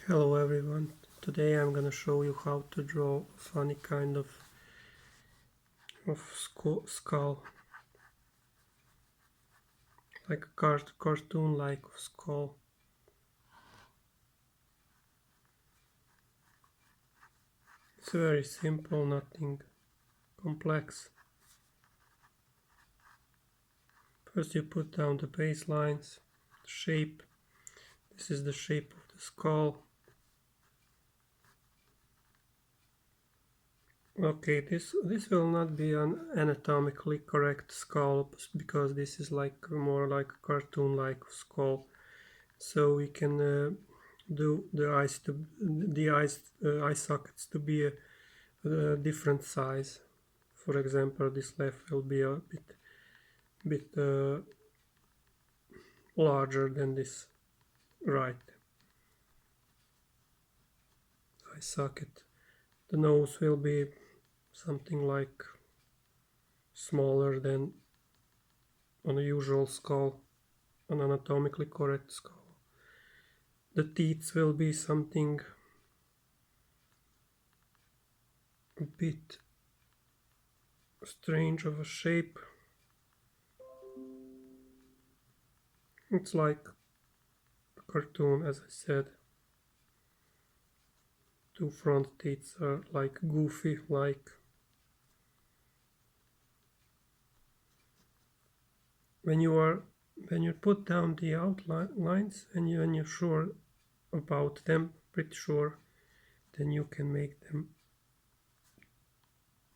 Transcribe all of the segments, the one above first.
Hello everyone, today I'm gonna show you how to draw a funny kind of skull, like a cartoon-like skull. It's very simple, nothing complex. First you put down the baselines, the shape. This is the shape of the skull. Okay, this will not be an anatomically correct skull because this is like more like a cartoon-like skull. So we can do the eye sockets to be a different size. For example, this left will be a bit larger than this right eye socket. The nose will be something like smaller than on a usual skull, an anatomically correct skull. The teeth will be something a bit strange of a shape. It's like a cartoon, as I said. Two front teeth are like goofy, like when you put down the outlines and when you're sure about them, pretty sure, then you can make them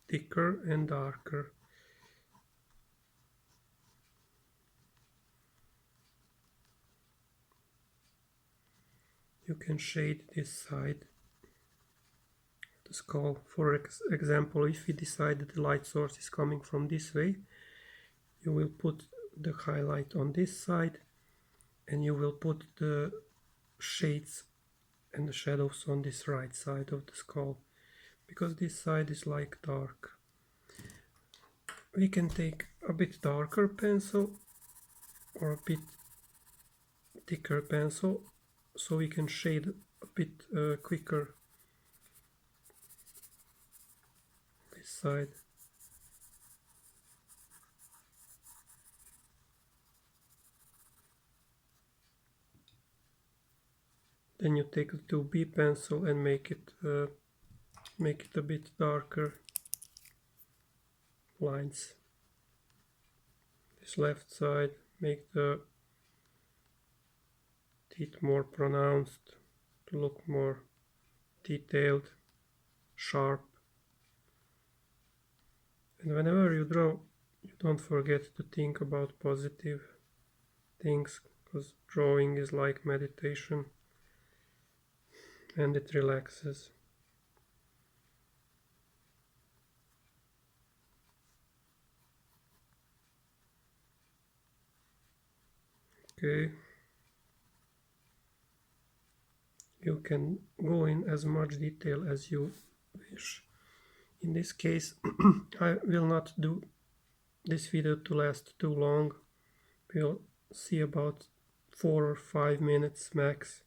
thicker and darker. You can shade this side of the skull. For example, if you decide that the light source is coming from this way, you will put the highlight on this side and you will put the shades and the shadows on this right side of the skull, because this side is like dark. We can take a bit darker pencil or a bit thicker pencil so we can shade a bit quicker this side. Then you take the 2B pencil and make it a bit darker lines. This left side, make the teeth more pronounced to look more detailed, sharp. And whenever you draw, you don't forget to think about positive things, because drawing is like meditation and it relaxes. Okay, you can go in as much detail as you wish. In this case, I will not do this video to last too long. We'll see about 4 or 5 minutes max.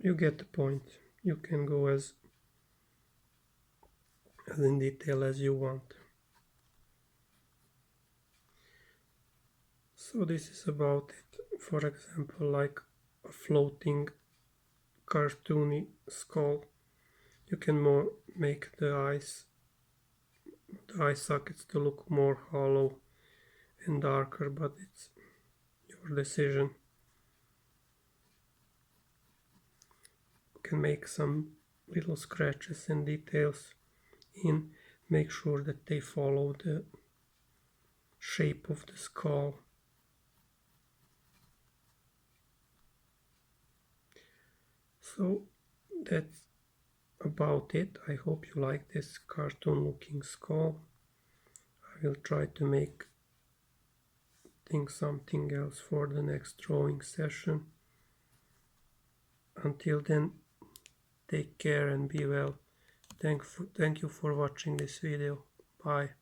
You get the point. You can go as in detail as you want. So this is about it. For example, like a floating cartoony skull. You can make the eye sockets to look more hollow and darker, but it's your decision. You can make some little scratches and details in, make sure that they follow the shape of the skull. So that's about it. I hope you like this cartoon looking skull. I will try to think something else for the next drawing session. Until then, take care and be well. Thank you for watching this video. Bye.